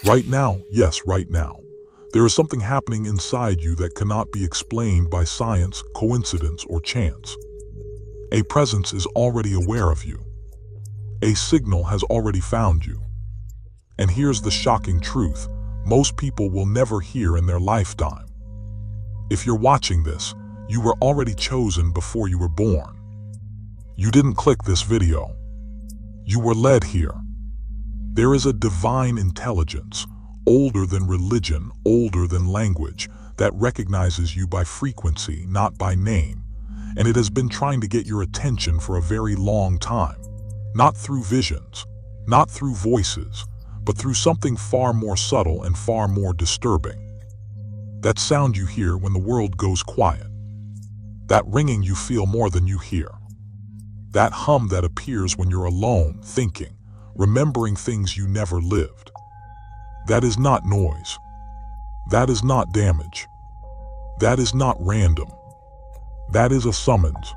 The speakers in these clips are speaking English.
Right now, yes, right now, there is something happening inside you that cannot be explained by science, coincidence, or chance. A presence is already aware of you. A signal has already found you. And here's the shocking truth: most people will never hear in their lifetime. If you're watching this, you were already chosen before you were born. You didn't click this video. You were led here. There is a divine intelligence, older than religion, older than language, that recognizes you by frequency, not by name. And it has been trying to get your attention for a very long time. Not through visions, not through voices, but through something far more subtle and far more disturbing. That sound you hear when the world goes quiet. That ringing you feel more than you hear. That hum that appears when you're alone, thinking, remembering things you never lived. That is not noise. That is not damage. That is not random. That is a summons.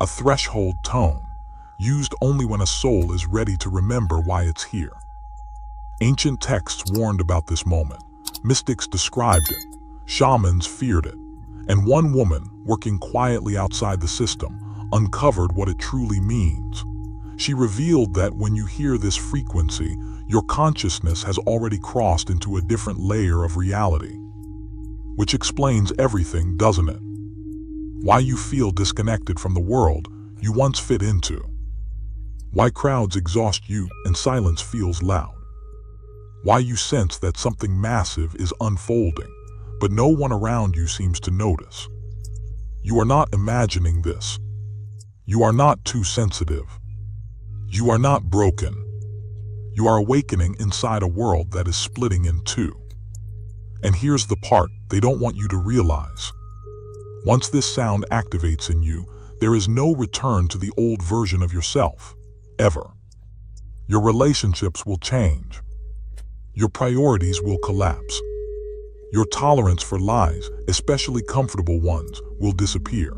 A threshold tone, used only when a soul is ready to remember why it's here. Ancient texts warned about this moment. Mystics described it. Shamans feared it. And one woman, working quietly outside the system, uncovered what it truly means. She revealed that when you hear this frequency, your consciousness has already crossed into a different layer of reality. Which explains everything, doesn't it? Why you feel disconnected from the world you once fit into. Why crowds exhaust you and silence feels loud. Why you sense that something massive is unfolding, but no one around you seems to notice. You are not imagining this. You are not too sensitive. You are not broken. You are awakening inside a world that is splitting in two. And here's the part they don't want you to realize. Once this sound activates in you, there is no return to the old version of yourself, ever. Your relationships will change. Your priorities will collapse. Your tolerance for lies, especially comfortable ones, will disappear.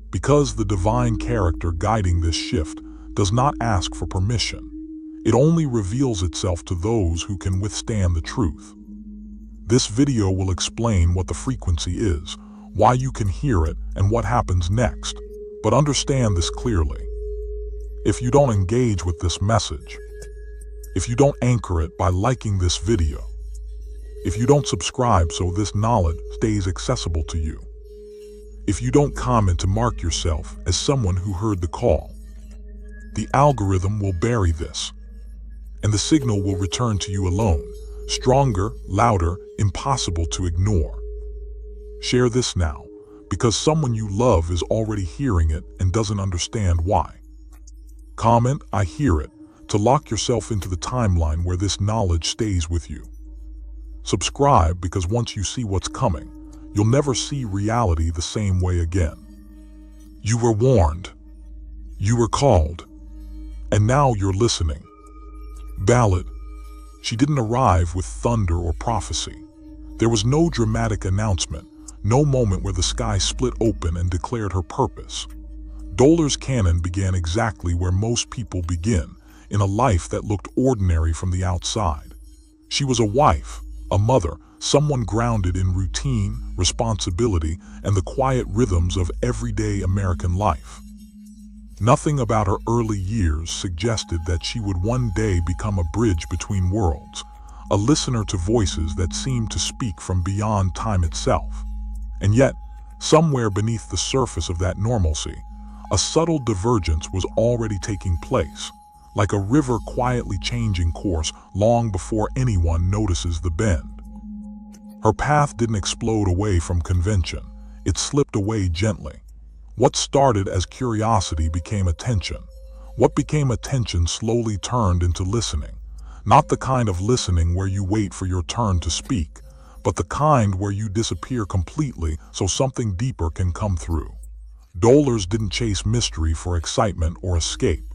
Because the divine character guiding this shift does not ask for permission. It only reveals itself to those who can withstand the truth. This video will explain what the frequency is, why you can hear it, and what happens next. But understand this clearly. If you don't engage with this message, if you don't anchor it by liking this video, if you don't subscribe so this knowledge stays accessible to you, if you don't comment to mark yourself as someone who heard the call, the algorithm will bury this, and the signal will return to you alone, stronger, louder, impossible to ignore. Share this now, because someone you love is already hearing it and doesn't understand why. Comment, "I hear it," to lock yourself into the timeline where this knowledge stays with you. Subscribe, because once you see what's coming, you'll never see reality the same way again. You were warned. You were called. And now you're listening. Ballad. She didn't arrive with thunder or prophecy. There was no dramatic announcement, no moment where the sky split open and declared her purpose. Dolores' canon began exactly where most people begin, in a life that looked ordinary from the outside. She was a wife, a mother, someone grounded in routine, responsibility, and the quiet rhythms of everyday American life. Nothing about her early years suggested that she would one day become a bridge between worlds, a listener to voices that seemed to speak from beyond time itself. And yet, somewhere beneath the surface of that normalcy, a subtle divergence was already taking place, like a river quietly changing course long before anyone notices the bend. Her path didn't explode away from convention, it slipped away gently. What started as curiosity became attention. What became attention slowly turned into listening. Not the kind of listening where you wait for your turn to speak, but the kind where you disappear completely so something deeper can come through. Dolores didn't chase mystery for excitement or escape.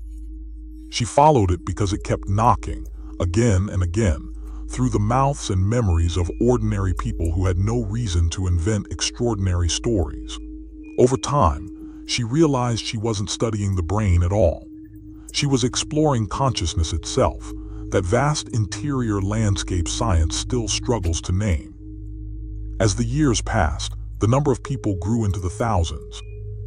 She followed it because it kept knocking, again and again, through the mouths and memories of ordinary people who had no reason to invent extraordinary stories. Over time, she realized she wasn't studying the brain at all. She was exploring consciousness itself, that vast interior landscape science still struggles to name. As the years passed, the number of people grew into the thousands.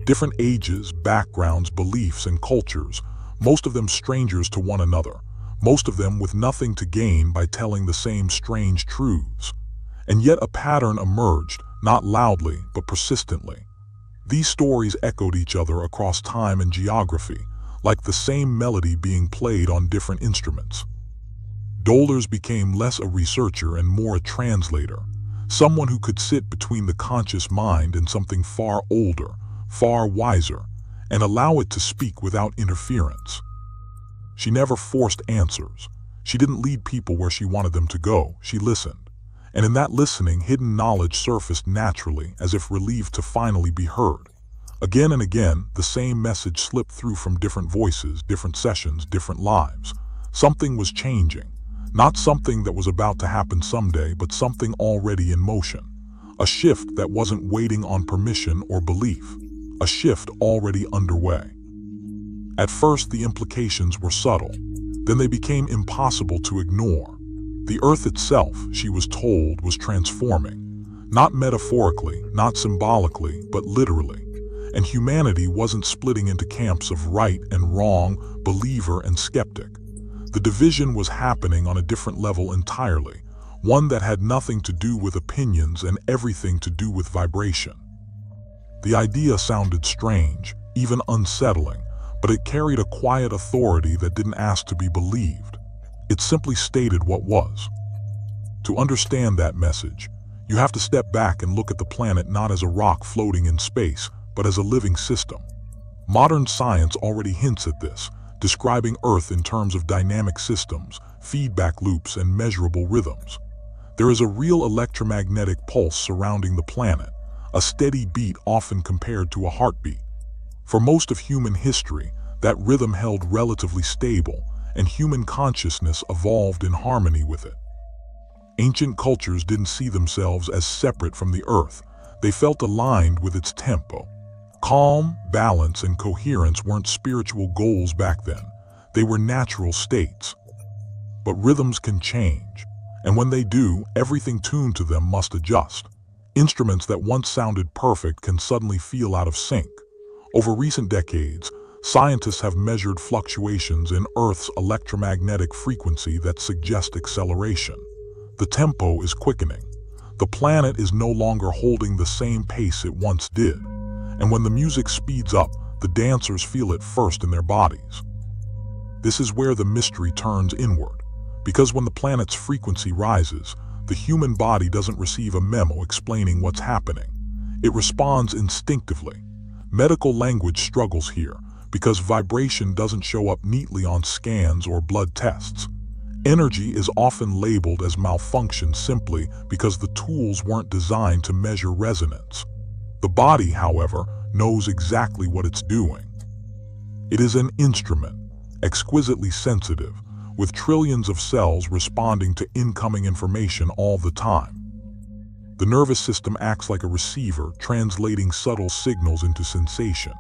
Different ages, backgrounds, beliefs, and cultures, most of them strangers to one another, most of them with nothing to gain by telling the same strange truths. And yet a pattern emerged, not loudly, but persistently. These stories echoed each other across time and geography, like the same melody being played on different instruments. Dolores became less a researcher and more a translator, someone who could sit between the conscious mind and something far older, far wiser, and allow it to speak without interference. She never forced answers. She didn't lead people where she wanted them to go. She listened. And in that listening, hidden knowledge surfaced naturally, as if relieved to finally be heard. Again and again, the same message slipped through from different voices, different sessions, different lives. Something was changing. Not something that was about to happen someday, but something already in motion. A shift that wasn't waiting on permission or belief. A shift already underway. At first, the implications were subtle. Then they became impossible to ignore. The earth itself, she was told, was transforming. Not metaphorically, not symbolically, but literally. And humanity wasn't splitting into camps of right and wrong, believer and skeptic. The division was happening on a different level entirely, one that had nothing to do with opinions and everything to do with vibration. The idea sounded strange, even unsettling, but it carried a quiet authority that didn't ask to be believed. It simply stated what was. To understand that message, you have to step back and look at the planet not as a rock floating in space, but as a living system. Modern science already hints at this, describing Earth in terms of dynamic systems, feedback loops, and measurable rhythms. There is a real electromagnetic pulse surrounding the planet, a steady beat often compared to a heartbeat. For most of human history, that rhythm held relatively stable, and human consciousness evolved in harmony with it. Ancient cultures didn't see themselves as separate from the Earth. They felt aligned with its tempo. Calm, balance, and coherence weren't spiritual goals back then. They were natural states. But rhythms can change, and when they do, everything tuned to them must adjust. Instruments that once sounded perfect can suddenly feel out of sync. Over recent decades, scientists have measured fluctuations in Earth's electromagnetic frequency that suggest acceleration. The tempo is quickening. The planet is no longer holding the same pace it once did. And when the music speeds up, the dancers feel it first in their bodies. This is where the mystery turns inward, because when the planet's frequency rises, the human body doesn't receive a memo explaining what's happening. It responds instinctively. Medical language struggles here, because vibration doesn't show up neatly on scans or blood tests. Energy is often labeled as malfunction simply because the tools weren't designed to measure resonance. The body, however, knows exactly what it's doing. It is an instrument, exquisitely sensitive, with trillions of cells responding to incoming information all the time. The nervous system acts like a receiver, translating subtle signals into sensation.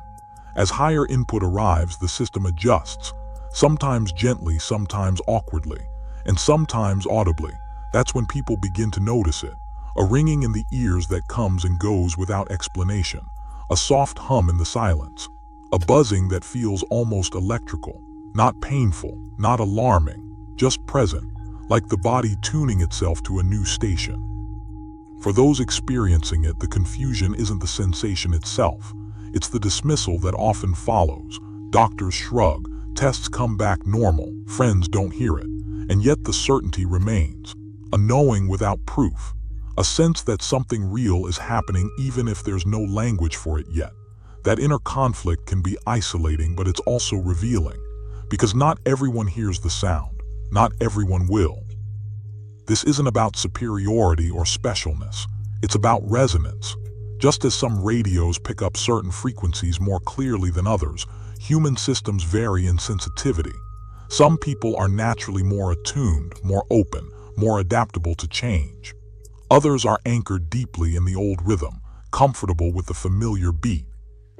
As higher input arrives, the system adjusts, sometimes gently, sometimes awkwardly, and sometimes audibly. That's when people begin to notice it. A ringing in the ears that comes and goes without explanation. A soft hum in the silence. A buzzing that feels almost electrical. Not painful, not alarming, just present, like the body tuning itself to a new station. For those experiencing it, the confusion isn't the sensation itself. It's the dismissal that often follows. Doctors shrug, tests come back normal, friends don't hear it, and yet the certainty remains. A knowing without proof. A sense that something real is happening even if there's no language for it yet. That inner conflict can be isolating, but it's also revealing. Because not everyone hears the sound. Not everyone will. This isn't about superiority or specialness. It's about resonance. Just as some radios pick up certain frequencies more clearly than others, human systems vary in sensitivity. Some people are naturally more attuned, more open, more adaptable to change. Others are anchored deeply in the old rhythm, comfortable with the familiar beat.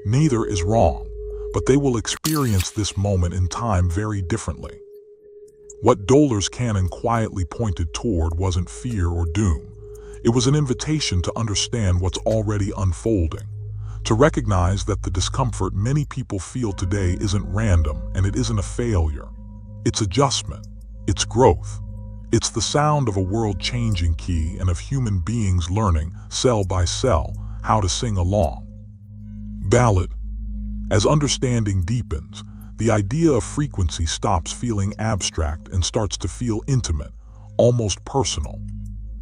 Neither is wrong, but they will experience this moment in time very differently. What Dolores Cannon quietly pointed toward wasn't fear or doom. It was an invitation to understand what's already unfolding, to recognize that the discomfort many people feel today isn't random and it isn't a failure. It's adjustment. It's growth. It's the sound of a world-changing key and of human beings learning, cell by cell, how to sing along. Ballad. As understanding deepens, the idea of frequency stops feeling abstract and starts to feel intimate, almost personal.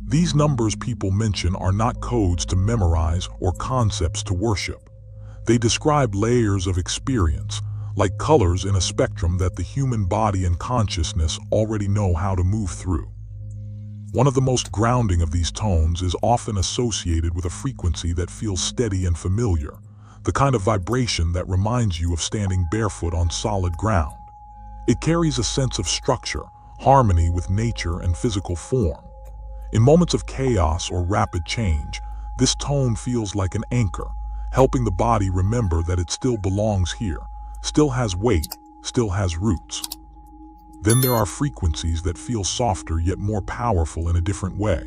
These numbers people mention are not codes to memorize or concepts to worship. They describe layers of experience, like colors in a spectrum that the human body and consciousness already know how to move through. One of the most grounding of these tones is often associated with a frequency that feels steady and familiar, the kind of vibration that reminds you of standing barefoot on solid ground. It carries a sense of structure, harmony with nature and physical form. In moments of chaos or rapid change, this tone feels like an anchor, helping the body remember that it still belongs here, still has weight, still has roots. Then there are frequencies that feel softer yet more powerful in a different way.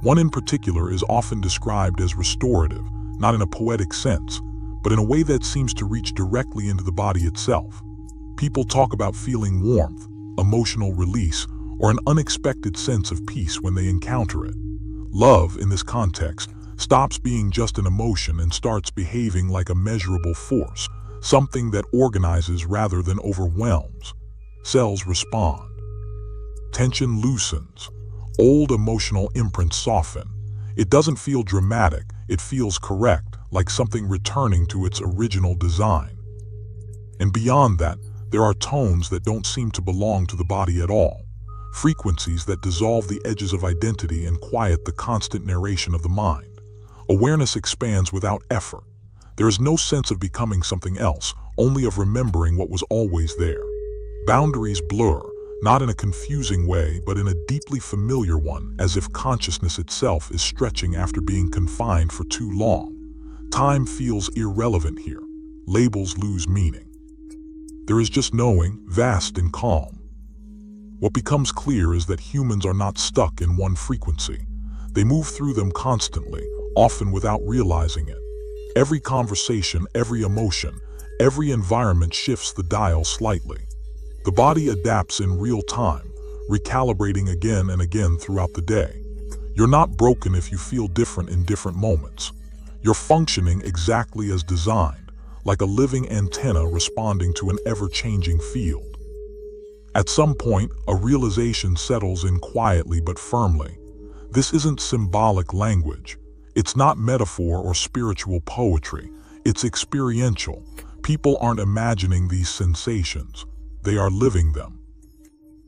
One in particular is often described as restorative, not in a poetic sense, but in a way that seems to reach directly into the body itself. People talk about feeling warmth, emotional release, or an unexpected sense of peace when they encounter it. Love, in this context, stops being just an emotion and starts behaving like a measurable force, something that organizes rather than overwhelms. Cells respond. Tension loosens. Old emotional imprints soften. It doesn't feel dramatic, it feels correct, like something returning to its original design. And beyond that, there are tones that don't seem to belong to the body at all. Frequencies that dissolve the edges of identity and quiet the constant narration of the mind. Awareness expands without effort. There is no sense of becoming something else, only of remembering what was always there. Boundaries blur, not in a confusing way, but in a deeply familiar one, as if consciousness itself is stretching after being confined for too long. Time feels irrelevant here. Labels lose meaning. There is just knowing, vast and calm. What becomes clear is that humans are not stuck in one frequency. They move through them constantly, often without realizing it. Every conversation, every emotion, every environment shifts the dial slightly. The body adapts in real time, recalibrating again and again throughout the day. You're not broken if you feel different in different moments. You're functioning exactly as designed, like a living antenna responding to an ever-changing field. At some point, a realization settles in quietly but firmly. This isn't symbolic language. It's not metaphor or spiritual poetry. It's experiential. People aren't imagining these sensations. They are living them.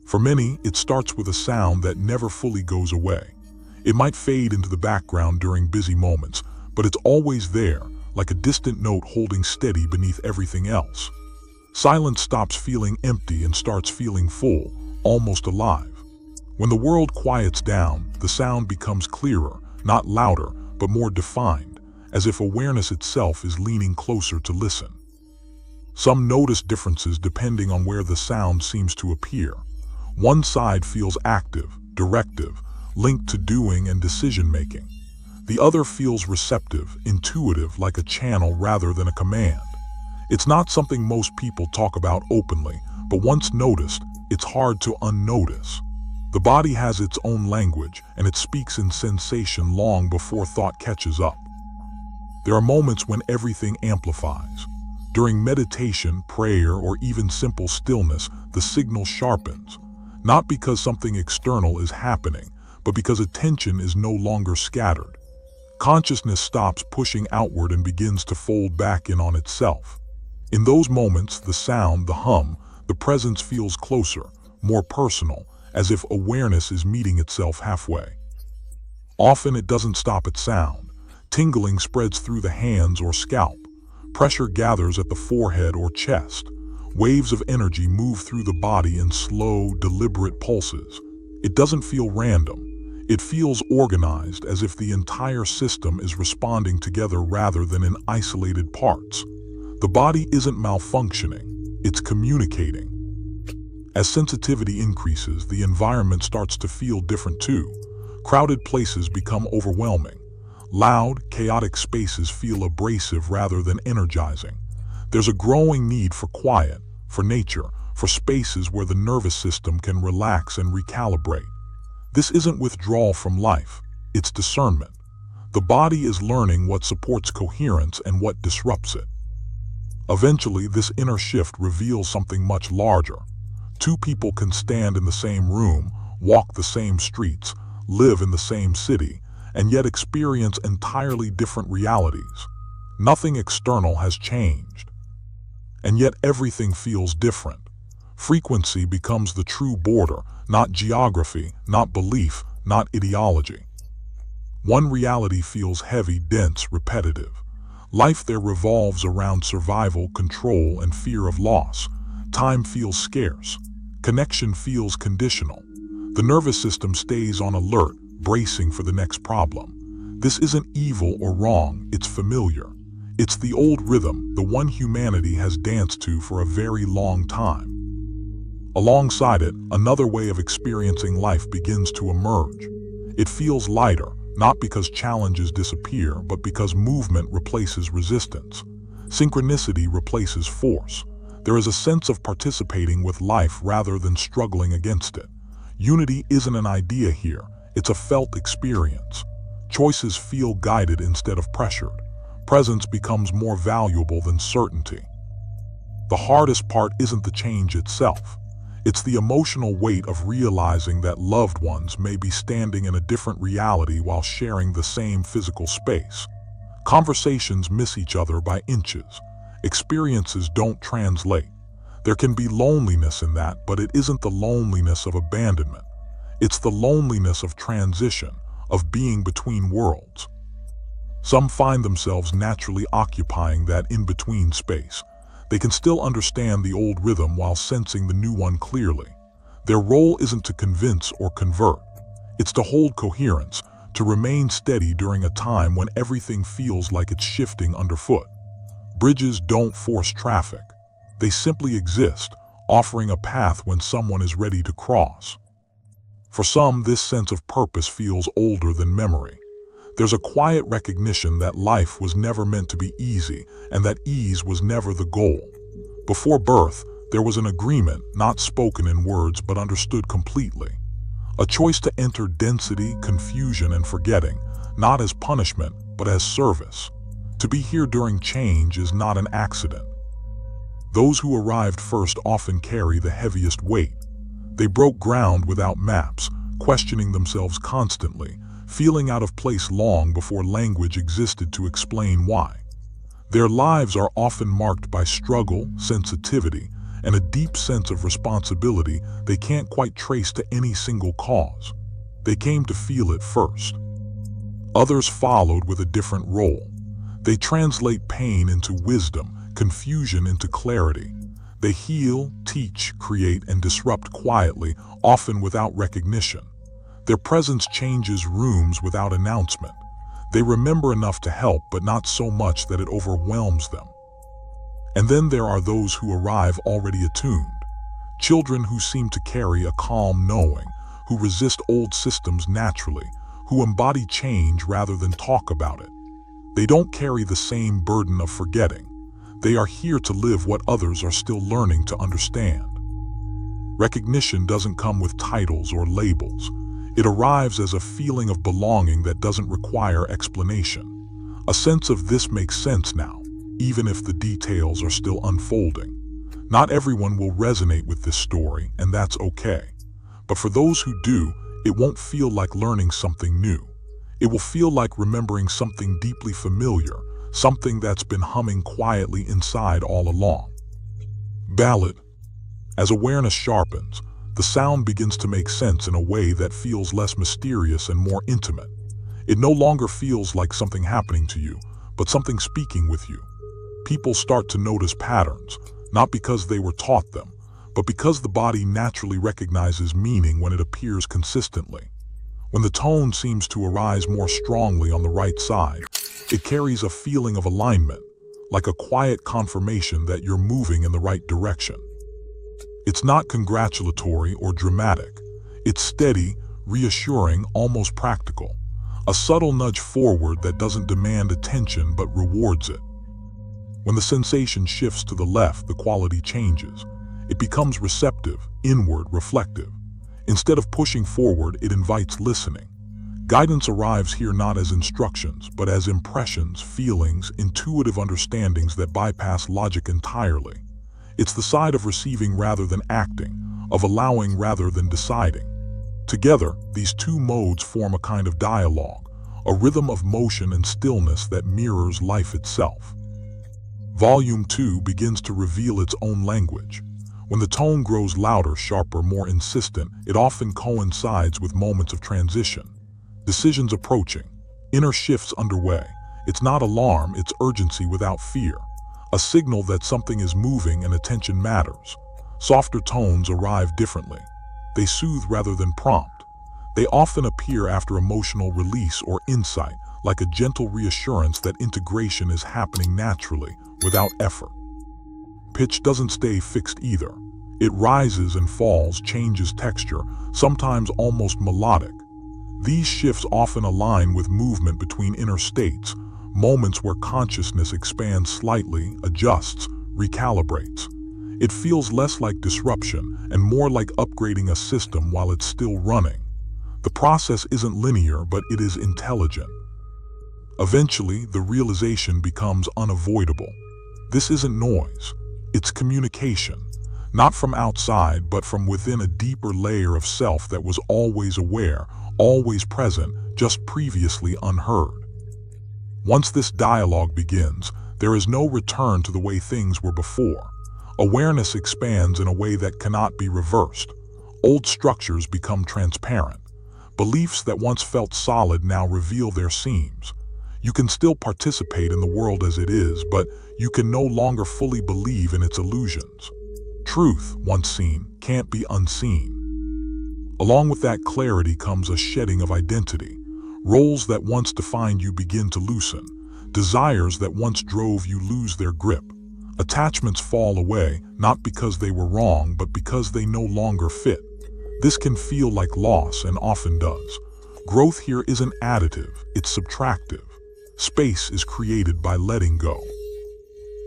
For many, it starts with a sound that never fully goes away. It might fade into the background during busy moments, but it's always there, like a distant note holding steady beneath everything else. Silence stops feeling empty and starts feeling full, almost alive. When the world quiets down, the sound becomes clearer, not louder, but more defined, as if awareness itself is leaning closer to listen. Some notice differences depending on where the sound seems to appear. One side feels active, directive, linked to doing and decision-making. The other feels receptive, intuitive, like a channel rather than a command. It's not something most people talk about openly, but once noticed, it's hard to unnotice. The body has its own language, and it speaks in sensation long before thought catches up. There are moments when everything amplifies. During meditation, prayer, or even simple stillness, the signal sharpens. Not because something external is happening, but because attention is no longer scattered. Consciousness stops pushing outward and begins to fold back in on itself. In those moments, the sound, the hum, the presence feels closer, more personal, as if awareness is meeting itself halfway. Often it doesn't stop at sound. Tingling spreads through the hands or scalp. Pressure gathers at the forehead or chest. Waves of energy move through the body in slow, deliberate pulses. It doesn't feel random. It feels organized, as if the entire system is responding together rather than in isolated parts. The body isn't malfunctioning, it's communicating. As sensitivity increases, the environment starts to feel different too. Crowded places become overwhelming. Loud, chaotic spaces feel abrasive rather than energizing. There's a growing need for quiet, for nature, for spaces where the nervous system can relax and recalibrate. This isn't withdrawal from life, it's discernment. The body is learning what supports coherence and what disrupts it. Eventually, this inner shift reveals something much larger. Two people can stand in the same room, walk the same streets, live in the same city, and yet experience entirely different realities. Nothing external has changed. And yet everything feels different. Frequency becomes the true border, not geography, not belief, not ideology. One reality feels heavy, dense, repetitive. Life there revolves around survival, control, and fear of loss. Time feels scarce. Connection feels conditional. The nervous system stays on alert, bracing for the next problem. This isn't evil or wrong, it's familiar. It's the old rhythm, the one humanity has danced to for a very long time. Alongside it, another way of experiencing life begins to emerge. It feels lighter, not because challenges disappear, but because movement replaces resistance. Synchronicity replaces force. There is a sense of participating with life rather than struggling against it. Unity isn't an idea here, it's a felt experience. Choices feel guided instead of pressured. Presence becomes more valuable than certainty. The hardest part isn't the change itself. It's the emotional weight of realizing that loved ones may be standing in a different reality while sharing the same physical space. Conversations miss each other by inches. Experiences don't translate. There can be loneliness in that, but it isn't the loneliness of abandonment. It's the loneliness of transition, of being between worlds. Some find themselves naturally occupying that in-between space. They can still understand the old rhythm while sensing the new one clearly. Their role isn't to convince or convert. It's to hold coherence, to remain steady during a time when everything feels like it's shifting underfoot. Bridges don't force traffic. They simply exist, offering a path when someone is ready to cross. For some, this sense of purpose feels older than memory. There's a quiet recognition that life was never meant to be easy, and that ease was never the goal. Before birth, there was an agreement, not spoken in words but understood completely. A choice to enter density, confusion, and forgetting, not as punishment, but as service. To be here during change is not an accident. Those who arrived first often carry the heaviest weight. They broke ground without maps, questioning themselves constantly, feeling out of place long before language existed to explain why. Their lives are often marked by struggle, sensitivity, and a deep sense of responsibility they can't quite trace to any single cause. They came to feel it first. Others followed with a different role. They translate pain into wisdom, confusion into clarity. They heal, teach, create, and disrupt quietly, often without recognition. Their presence changes rooms without announcement. They remember enough to help, but not so much that it overwhelms them. And then there are those who arrive already attuned. Children who seem to carry a calm knowing, who resist old systems naturally, who embody change rather than talk about it. They don't carry the same burden of forgetting. They are here to live what others are still learning to understand. Recognition doesn't come with titles or labels. It arrives as a feeling of belonging that doesn't require explanation. A sense of this makes sense now, even if the details are still unfolding. Not everyone will resonate with this story, and that's okay. But for those who do, it won't feel like learning something new. It will feel like remembering something deeply familiar, something that's been humming quietly inside all along. Ballad. As awareness sharpens, the sound begins to make sense in a way that feels less mysterious and more intimate. It no longer feels like something happening to you, but something speaking with you. People start to notice patterns, not because they were taught them, but because the body naturally recognizes meaning when it appears consistently. When the tone seems to arise more strongly on the right side, it carries a feeling of alignment, like a quiet confirmation that you're moving in the right direction. It's not congratulatory or dramatic. It's steady, reassuring, almost practical. A subtle nudge forward that doesn't demand attention but rewards it. When the sensation shifts to the left, the quality changes. It becomes receptive, inward, reflective. Instead of pushing forward, it invites listening. Guidance arrives here not as instructions, but as impressions, feelings, intuitive understandings that bypass logic entirely. It's the side of receiving rather than acting, of allowing rather than deciding. Together, these two modes form a kind of dialogue, a rhythm of motion and stillness that mirrors life itself. Volume 2 begins to reveal its own language. When the tone grows louder, sharper, more insistent, it often coincides with moments of transition. Decisions approaching, inner shifts underway. It's not alarm, it's urgency without fear. A signal that something is moving and attention matters. Softer tones arrive differently. They soothe rather than prompt. They often appear after emotional release or insight, like a gentle reassurance that integration is happening naturally, without effort. Pitch doesn't stay fixed either. It rises and falls, changes texture, sometimes almost melodic. These shifts often align with movement between inner states, moments where consciousness expands slightly, adjusts, recalibrates. It feels less like disruption and more like upgrading a system while it's still running. The process isn't linear, but it is intelligent. Eventually, the realization becomes unavoidable. This isn't noise, it's communication. Not from outside, but from within a deeper layer of self that was always aware, always present, just previously unheard. Once this dialogue begins, there is no return to the way things were before. Awareness expands in a way that cannot be reversed. Old structures become transparent. Beliefs that once felt solid now reveal their seams. You can still participate in the world as it is, but you can no longer fully believe in its illusions. Truth, once seen, can't be unseen. Along with that clarity comes a shedding of identity. Roles that once defined you begin to loosen. Desires that once drove you lose their grip. Attachments fall away, not because they were wrong, but because they no longer fit. This can feel like loss, and often does. Growth here isn't additive, it's subtractive. Space is created by letting go.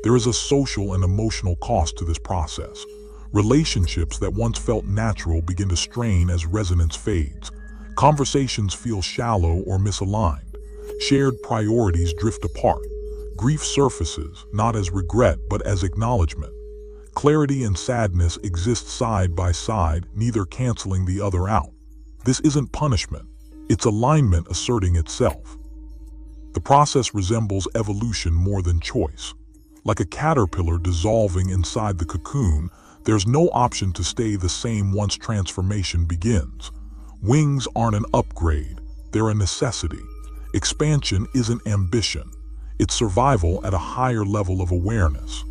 There is a social and emotional cost to this process. Relationships that once felt natural begin to strain as resonance fades. Conversations feel shallow or misaligned. Shared priorities drift apart. Grief surfaces, not as regret, but as acknowledgement. Clarity and sadness exist side by side, neither canceling the other out. This isn't punishment. It's alignment asserting itself. The process resembles evolution more than choice. Like a caterpillar dissolving inside the cocoon, there's no option to stay the same once transformation begins. Wings aren't an upgrade, they're a necessity. Expansion isn't ambition, it's survival at a higher level of awareness.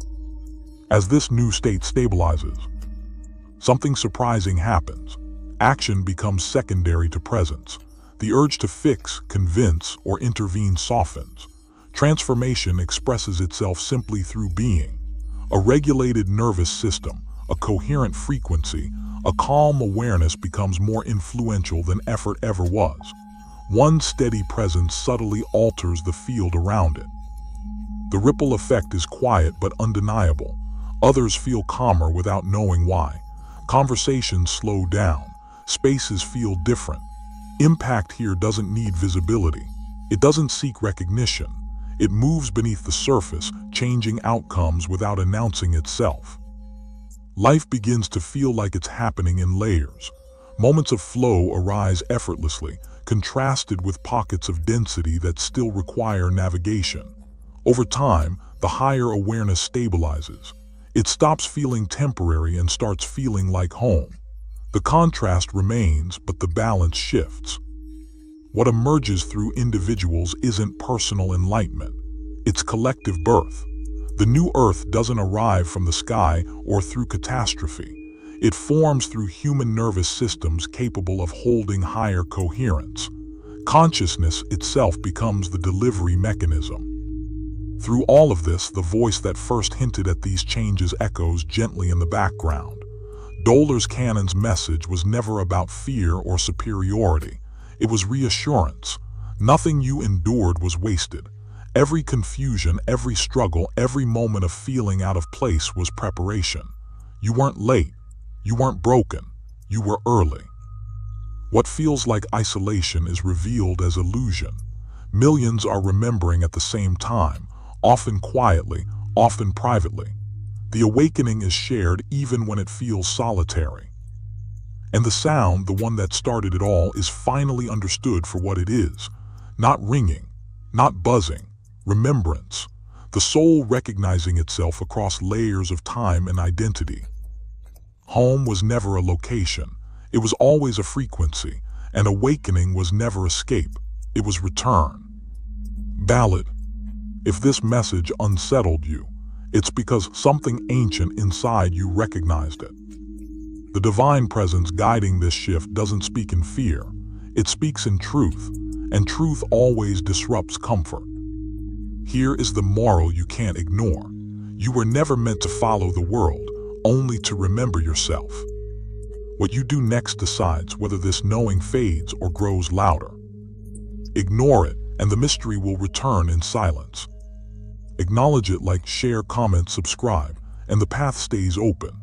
As this new state stabilizes, something surprising happens. Action becomes secondary to presence. The urge to fix, convince, or intervene softens. Transformation expresses itself simply through being. A regulated nervous system, a coherent frequency, a calm awareness becomes more influential than effort ever was. One steady presence subtly alters the field around it. The ripple effect is quiet but undeniable. Others feel calmer without knowing why. Conversations slow down. Spaces feel different. Impact here doesn't need visibility. It doesn't seek recognition. It moves beneath the surface, changing outcomes without announcing itself. Life begins to feel like it's happening in layers. Moments of flow arise effortlessly, contrasted with pockets of density that still require navigation. Over time, the higher awareness stabilizes. It stops feeling temporary and starts feeling like home. The contrast remains, but the balance shifts. What emerges through individuals isn't personal enlightenment. It's collective birth. The new earth doesn't arrive from the sky or through catastrophe. It forms through human nervous systems capable of holding higher coherence. Consciousness itself becomes the delivery mechanism. Through all of this, the voice that first hinted at these changes echoes gently in the background. Dolores Cannon's message was never about fear or superiority. It was reassurance. Nothing you endured was wasted. Every confusion, every struggle, every moment of feeling out of place was preparation. You weren't late. You weren't broken. You were early. What feels like isolation is revealed as illusion. Millions are remembering at the same time, often quietly, often privately. The awakening is shared even when it feels solitary. And the sound, the one that started it all, is finally understood for what it is. Not ringing, not buzzing, remembrance. The soul recognizing itself across layers of time and identity. Home was never a location. It was always a frequency, and awakening was never escape. It was return. Ballad. If this message unsettled you, it's because something ancient inside you recognized it. The divine presence guiding this shift doesn't speak in fear. It speaks in truth, and truth always disrupts comfort. Here is the moral you can't ignore. You were never meant to follow the world, only to remember yourself. What you do next decides whether this knowing fades or grows louder. Ignore it, and the mystery will return in silence. Acknowledge it, like, share, comment, subscribe, and the path stays open.